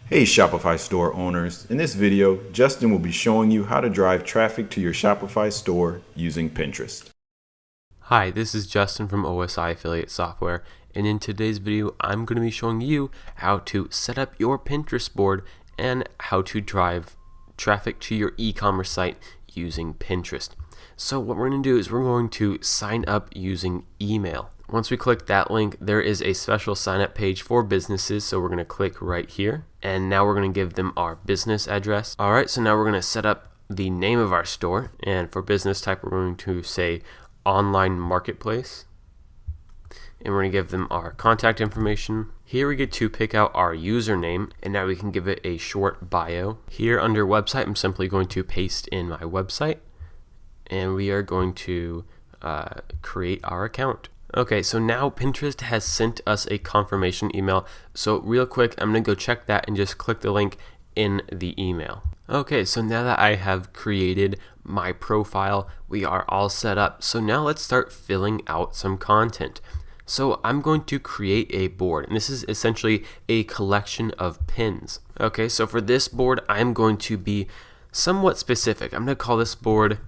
Hey Shopify store owners, in this video, Justin will be showing you how to drive traffic to your Shopify store using Pinterest. Hi, this is Justin from OSI Affiliate Software, and in today's video, I'm going to be showing you how to set up your Pinterest board and how to drive traffic to your e-commerce site using Pinterest. So what we're going to do is we're going to sign up using email. Once we click that link, there is a special sign up page for businesses, so we're going to click right here, and now we're going to give them our business address. Alright, so now we're going to set up the name of our store, and for business type, we're going to say online marketplace, and we're going to give them our contact information. Here we get to pick out our username, and now we can give it a short bio. Here under website, I'm simply going to paste in my website, and we are going to create our account. Okay, so now Pinterest has sent us a confirmation email. So real quick, I'm going to go check that and just click the link in the email. Okay, so now that I have created my profile, we are all set up. So now let's start filling out some content. So I'm going to create a board, and this is essentially a collection of pins. Okay, so for this board, I'm going to be somewhat specific. I'm going to call this board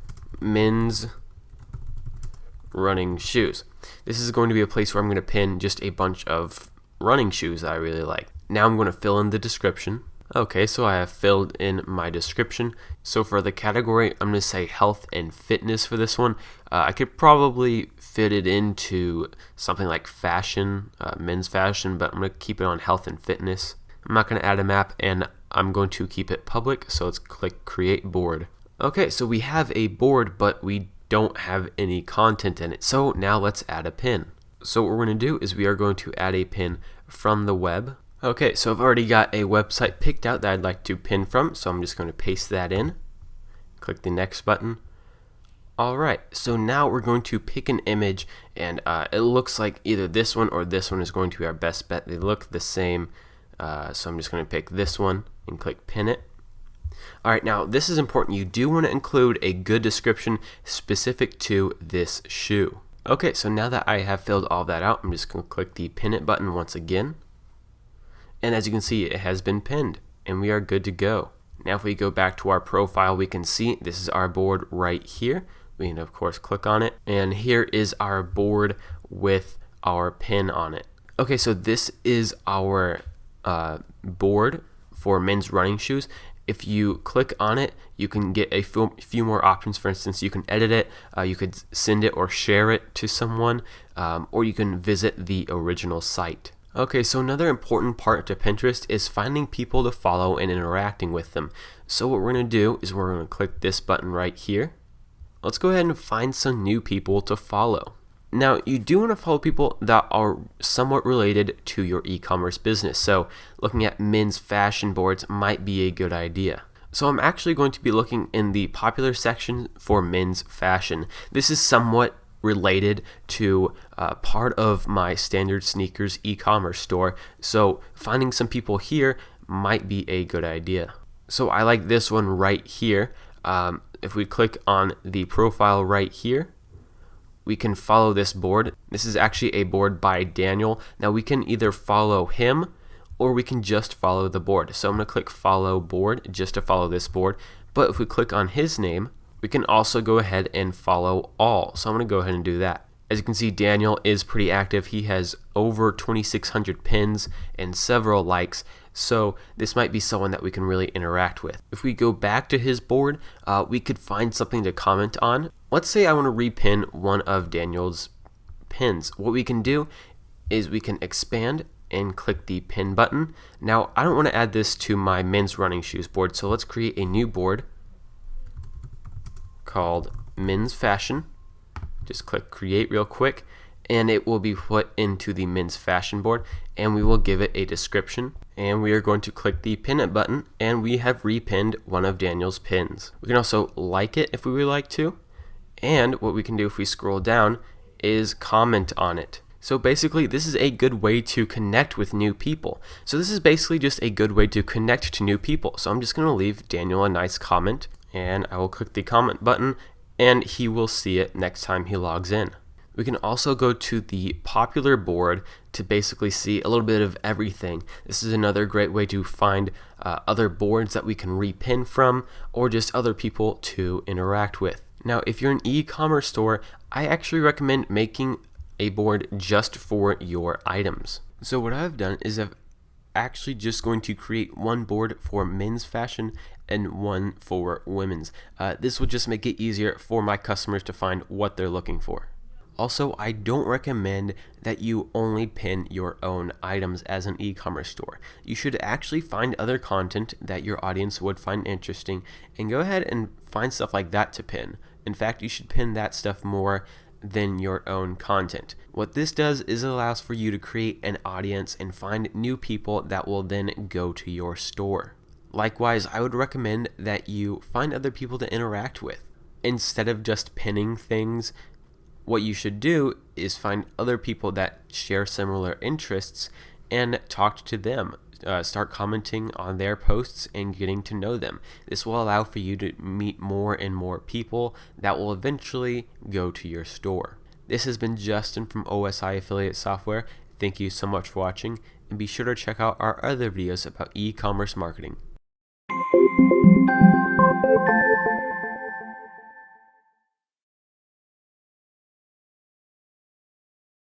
Men's Running Shoes. This is going to be a place where I'm going to pin just a bunch of running shoes that I really like. Now I'm going to fill in the description. Okay, so I have filled in my description. So for the category, I'm going to say health and fitness for this one. I could probably fit it into something like fashion, men's fashion, but I'm going to keep it on health and fitness. I'm not going to add a map, and I'm going to keep it public, so let's click create board. Okay, so we have a board, but we don't have any content in it. So now let's add a pin. So what we're going to do is we are going to add a pin from the web. Okay, so I've already got a website picked out that I'd like to pin from, so I'm just going to paste that in. Click the next button. Alright, so now we're going to pick an image, and it looks like either this one or this one is going to be our best bet. They look the same, so I'm just going to pick this one and click pin it. Alright, now this is important. You do want to include a good description specific to this shoe. Okay, so now that I have filled all that out, I'm just going to click the pin it button once again. And as you can see, it has been pinned, and we are good to go. Now if we go back to our profile, we can see this is our board right here. We can of course click on it, and here is our board with our pin on it. Okay, so this is our board for men's running shoes. If you click on it, you can get a few more options. For instance, you can edit it, you could send it or share it to someone, or you can visit the original site. Okay, so another important part to Pinterest is finding people to follow and interacting with them. So what we're going to do is we're going to click this button right here. Let's go ahead and find some new people to follow. Now, you do want to follow people that are somewhat related to your e-commerce business. So looking at men's fashion boards might be a good idea. So I'm actually going to be looking in the popular section for men's fashion. This is somewhat related to part of my standard sneakers e-commerce store. So finding some people here might be a good idea. So I like this one right here. If we click on the profile right here, we can follow this board. This is actually a board by Daniel. Now we can either follow him or we can just follow the board. So I'm going to click follow board just to follow this board. But if we click on his name, we can also go ahead and follow all. So I'm going to go ahead and do that. As you can see, Daniel is pretty active. He has over 2,600 pins and several likes. So this might be someone that we can really interact with. If we go back to his board, we could find something to comment on. Let's say I want to repin one of Daniel's pins. What we can do is we can expand and click the pin button. Now, I don't want to add this to my men's running shoes board, so let's create a new board called men's fashion. Just click create real quick, and it will be put into the men's fashion board, and we will give it a description, and we are going to click the pin it button, and we have repinned one of Daniel's pins. We can also like it if we would like to, and what we can do if we scroll down is comment on it. So basically, this is a good way to connect with new people. So this is basically just a good way to connect to new people. So I'm just going to leave Daniel a nice comment, and I will click the comment button, and he will see it next time he logs in. We can also go to the popular board to basically see a little bit of everything. This is another great way to find other boards that we can repin from, or just other people to interact with. Now, if you're an e-commerce store, I actually recommend making a board just for your items. So what I've done is I've actually just going to create one board for men's fashion and one for women's. This will just make it easier for my customers to find what they're looking for. Also, I don't recommend that you only pin your own items as an e-commerce store. You should actually find other content that your audience would find interesting and go ahead and find stuff like that to pin. In fact, you should pin that stuff more than your own content. What this does is it allows for you to create an audience and find new people that will then go to your store. Likewise, I would recommend that you find other people to interact with. Instead of just pinning things, what you should do is find other people that share similar interests and talk to them. Start commenting on their posts and getting to know them. This will allow for you to meet more and more people that will eventually go to your store. This has been Justin from OSI Affiliate Software. Thank you so much for watching, and be sure to check out our other videos about e-commerce marketing.